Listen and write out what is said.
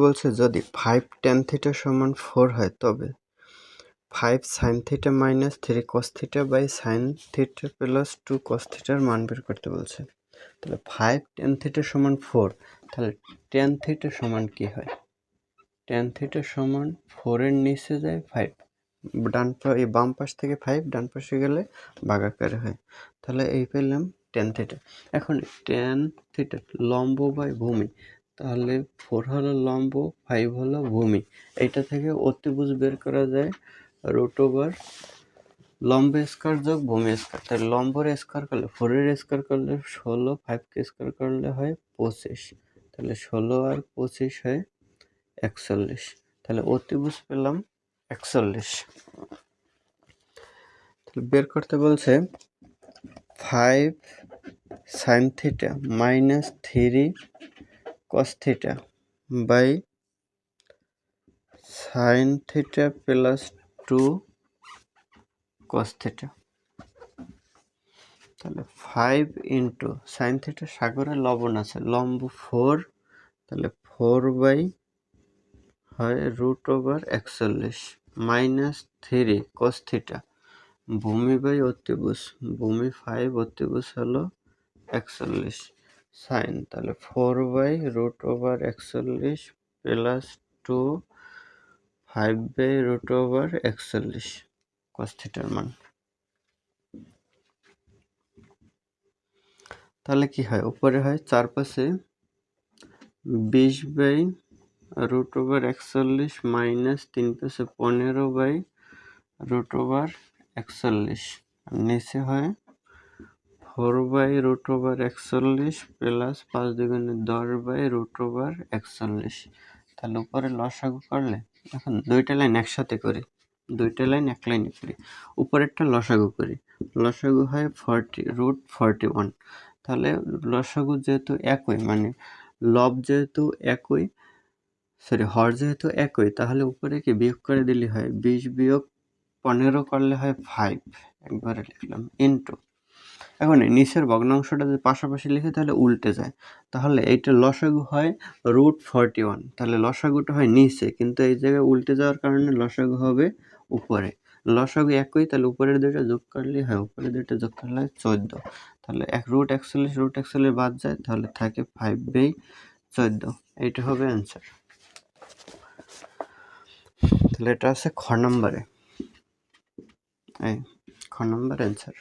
বলছে যদি 5 tan theta সমান 4 হয় তবে 5 sin theta minus 3 cos theta by sin theta plus 2 cos থিটার মান বের করতে বলছে। তাহলে 5 tan থিটা সমান 4, তাহলে tan থিটা সমান কি হয়? tan থিটা সমান 4 এর নিচে যায় 5, বাম পাশ থেকে 5 ডান পাশে গেলে ভাগাকারে হয়। তাহলে এই পেলাম tan থিটা। এখন tan থিটা লম্ব বাই ভূমি, তাহলে 4 হলো লম্ব, 5 হলো ভূমি। এইটা থেকে অতিভুজ বের করা যায় রুট ওভার লম্ব স্কয়ার যোগ ভূমি স্কয়ার। তাহলে লম্বের স্কয়ার করলে 4 এর স্কয়ার করলে 16, 5 কে স্কয়ার করলে হয় 25। তাহলে 16 আর 25 হয় 41। তাহলে অতিভুজ পেলাম 41। তাহলে বের করতে বলছে 5 sin theta minus 3 cos theta by sin theta plus 2 cos theta. তাহলে 5 ইন্টু sin থিটা সাগরে লবণ আছে, লম্ব 4, তাহলে 4 বাই হয় root over 41 minus 3 cos theta ভূমি বাই অতিভুজ, ভূমি 5, অতিভুজ হলো 41 সাইন, তাহলে 4 by root over 41 plus 2 5 by root over 41 cos থিটার মান। তাহলে কি হয়? উপরে হয় 4 পাশে 20 বাই রুট ওভার 41 মাইনাস 3 পাশে 15 বাই রুট ওভার 41, আর নিচে হয় 4 বাই রুট ওভার 41 প্লাস 5 দুগুণে 10 বাই রুট ওভার 41। তাহলে উপরে লসাগু করলে, এখন দুইটা লাইন একসাথে করি, দুইটা লাইন এক লাইনে করি। উপরেরটা লসাগু করি, লসাগু হয় 40 রুট 41। তাহলে লসাগু যেহেতু একই, মানে লব যেহেতু একই, হর যেহেতু একই, তাহলে উপরে কি বিয়োগ করে দিলে হয় 20 বিয়োগ 15 করলে হয় 5, একবারে লিখলাম ইন্টু। এখন নিচের ভগ্নাংশটা যদি পাশাপাশি লিখে তাহলে উল্টে যায়, তাহলে এইটা লসাগু হয় রুট 41। তাহলে লসাগুটা হয় নিচে, কিন্তু এই জায়গায় উল্টে যাওয়ার কারণে লসাগু হবে উপরে। লসাগু একই, তাহলে উপরের দুইটা যোগ করলে হয়, উপরের দুইটা যোগ করলে হয় 14। তাহলে রুট 41 বাদ যায়, তাহলে থাকে 5 বাই 14। এইটা হবে অ্যান্সার। তাহলে এটা আছে খ নম্বরে, এই খ নম্বর অ্যান্সার।